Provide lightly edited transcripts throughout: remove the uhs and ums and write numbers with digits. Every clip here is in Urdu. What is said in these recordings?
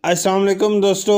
السلام علیکم دوستو،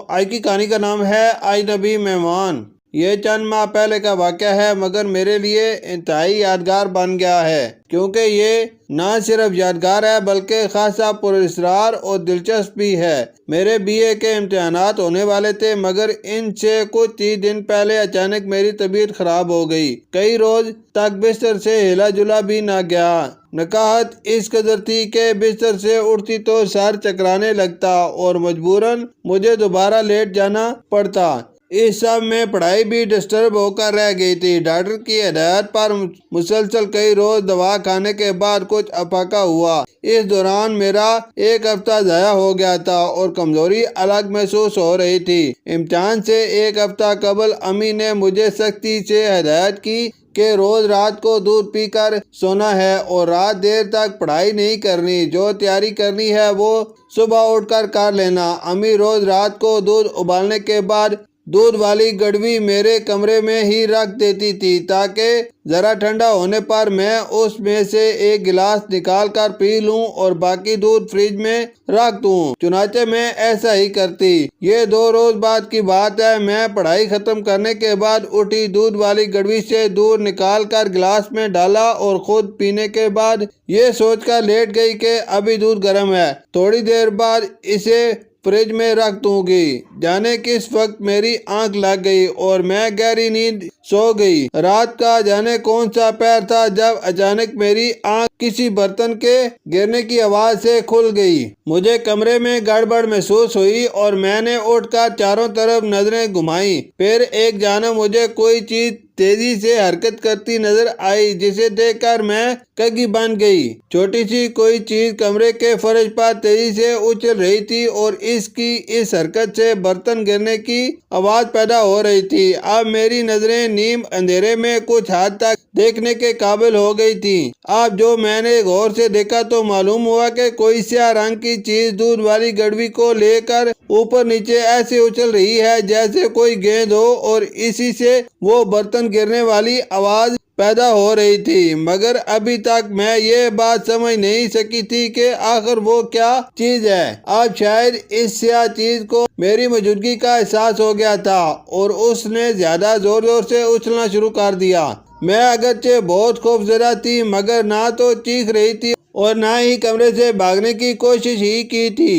آج کی کہانی کا نام ہے اجنبی مہمان۔ یہ چند ماہ پہلے کا واقعہ ہے، مگر میرے لیے انتہائی یادگار بن گیا ہے، کیونکہ یہ نہ صرف یادگار ہے بلکہ خاصا پراسرار اور دلچسپ بھی ہے۔ میرے BA کے امتحانات ہونے والے تھے، مگر ان سے کچھ 30 دن پہلے اچانک میری طبیعت خراب ہو گئی۔ کئی روز تک بستر سے ہلا جلا بھی نہ گیا۔ نکاہت اس قدر تھی کہ بستر سے اٹھتی تو سر چکرانے لگتا اور مجبوراً مجھے دوبارہ لیٹ جانا پڑتا۔ اس سب میں پڑھائی بھی ڈسٹرب ہو کر رہ گئی تھی۔ ڈاکٹر کی ہدایت پر مسلسل کئی روز دوا کھانے کے بعد کچھ افاقہ ہوا۔ اس دوران میرا ایک ہفتہ ضائع ہو گیا تھا اور کمزوری الگ محسوس ہو رہی تھی۔ امتحان سے ایک ہفتہ قبل امی نے مجھے سختی سے ہدایت کی کہ روز رات کو دودھ پی کر سونا ہے اور رات دیر تک پڑھائی نہیں کرنی۔ جو تیاری کرنی ہے وہ صبح اٹھ کر کر لینا۔ امی روز رات کو دودھ ابالنے کے بعد دودھ والی گڑوی میرے کمرے میں ہی رکھ دیتی تھی تاکہ ذرا ٹھنڈا ہونے پر میں اس میں سے ایک گلاس نکال کر پی لوں اور باقی دودھ فریج میں رکھ دوں۔ چنانچہ میں ایسا ہی کرتی۔ یہ 2 روز بعد کی بات ہے۔ میں پڑھائی ختم کرنے کے بعد اٹھی، دودھ والی گڑوی سے دودھ نکال کر گلاس میں ڈالا اور خود پینے کے بعد یہ سوچ کر لیٹ گئی کہ ابھی دودھ گرم ہے، تھوڑی دیر بعد اسے فریج میں رکھ دوں گی۔ جانے کس وقت میری آنکھ لگ گئی اور میں گہری نیند سو گئی۔ رات کا جانے کون سا پہر تھا جب اچانک میری آنکھ کسی برتن کے گرنے کی آواز سے کھل گئی۔ مجھے کمرے میں گڑبڑ محسوس ہوئی اور میں نے اٹھ کر چاروں طرف نظریں گھمائیں۔ پھر ایک جانب مجھے کوئی چیز تیزی سے حرکت کرتی نظر آئی، جسے دیکھ کر میں کگی بن گئی۔ چھوٹی سی کوئی چیز کمرے کے فرش پر تیزی سے اچھل رہی تھی اور اس کی اس حرکت سے برتن گرنے کی آواز پیدا ہو رہی تھی۔ اب میری نظریں نیم اندھیرے میں کچھ حد تک دیکھنے کے قابل ہو گئی تھی۔ اب جو میں نے غور سے دیکھا تو معلوم ہوا کہ کوئی سیاہ رنگ کی چیز دودھ والی گڑوی کو لے کر اوپر نیچے ایسے اچھل رہی ہے جیسے کوئی گیند ہو، اور اسی سے وہ برتن گرنے والی آواز پیدا ہو رہی تھی۔ مگر ابھی تک میں یہ بات سمجھ نہیں سکی تھی کہ آخر وہ کیا چیز ہے۔ اب شاید اس سیاہ چیز کو میری موجودگی کا احساس ہو گیا تھا اور اس نے زیادہ زور سے اچھلنا شروع کر دیا۔ میں اگرچہ بہت خوفزدہ تھی، مگر نہ تو چیخ رہی تھی اور نہ ہی کمرے سے بھاگنے کی کوشش ہی کی تھی۔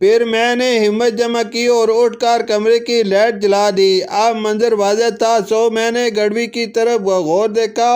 پھر میں نے ہمت جمع کی اور اٹھ کر کمرے کی لائٹ جلا دی۔ اب منظر واضح تھا، سو میں نے گڑوی کی طرف غور دیکھا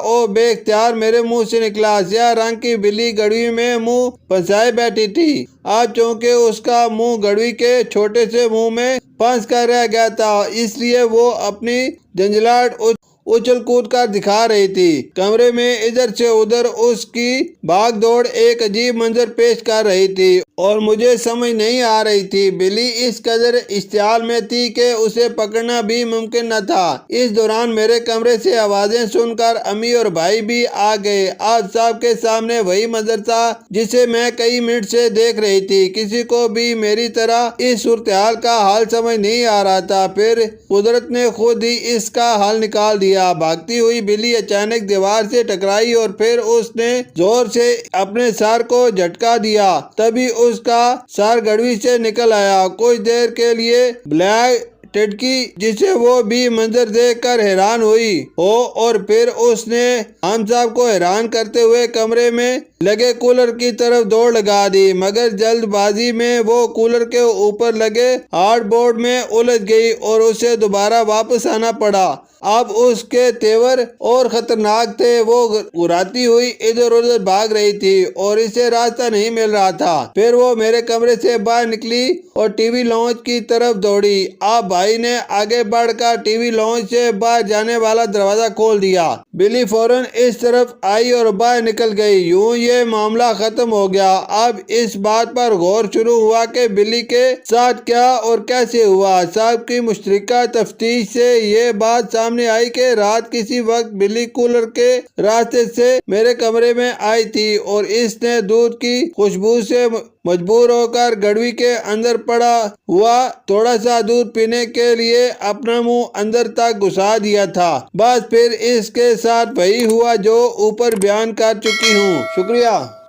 اور بے اختیار میرے منہ سے نکلا۔ سیاہ رنگ کی بلی گڑوی میں منہ پھنسائے بیٹھی تھی۔ اب چونکہ اس کا منہ گڑوی کے چھوٹے سے منہ میں پھنس کر رہ گیا تھا، اس لیے وہ اپنی جھنجھلاہٹ اچھل کود کر دکھا رہی تھی۔ کمرے میں ادھر سے ادھر اس کی بھاگ دوڑ ایک عجیب منظر پیش کر رہی تھی اور مجھے سمجھ نہیں آ رہی تھی۔ بلی اس قدر اشتعال میں تھی کہ اسے پکڑنا بھی ممکن نہ تھا۔ اس دوران میرے کمرے سے آوازیں سن کر امی اور بھائی بھی آ گئے۔ اب سب کے سامنے وہی منظر تھا جسے میں کئی منٹ سے دیکھ رہی تھی۔ کسی کو بھی میری طرح اس صورتحال کا حل سمجھ نہیں آ رہا تھا۔ پھر قدرت نے خود ہی اس کا حل نکال دیا۔ بھاگتی ہوئی بلی اچانک دیوار سے ٹکرائی اور پھر اس نے زور سے اپنے سر کو جھٹکا دیا۔ تبھی اس کا سر گڑوی سے نکل آیا۔ کچھ دیر کے لیے بلیک ٹھٹکی، جسے وہ بھی منظر دیکھ کر حیران ہوئی اور پھر اس نے ہم سب کو حیران کرتے ہوئے کمرے میں لگے کولر کی طرف دوڑ لگا دی، مگر جلد بازی میں وہ کولر کے اوپر لگے ہارڈ بورڈ میں الجھ گئی اور اسے دوبارہ واپس آنا پڑا۔ اب اس کے تیور اور خطرناک تھے۔ وہ گھراتی ہوئی ادھر ادھر بھاگ رہی تھی اور اسے راستہ نہیں مل رہا تھا۔ پھر وہ میرے کمرے سے باہر نکلی اور ٹی وی لاؤنج کی طرف دوڑی۔ اب بھائی نے آگے بڑھ کر ٹی وی لاؤنج سے باہر جانے والا دروازہ کھول دیا۔ بلی فوراً اس طرف آئی اور باہر نکل گئی۔ یوں یہ معاملہ ختم ہو گیا۔ اب اس بات پر غور شروع ہوا کہ بلی کے ساتھ کیا اور کیسے ہوا۔ سب کی مشترکہ تفتیش سے یہ بات سامنے آئی کہ رات کسی وقت بلی کولر کے راستے سے میرے کمرے میں آئی تھی اور اس نے دودھ کی خوشبو سے مجبور ہو کر گڑوی کے اندر پڑا ہوا تھوڑا سا دودھ پینے کے لیے اپنا منہ اندر تک گھسا دیا تھا۔ بس پھر اس کے ساتھ وہی ہوا جو اوپر بیان کر چکی ہوں۔ شکریہ۔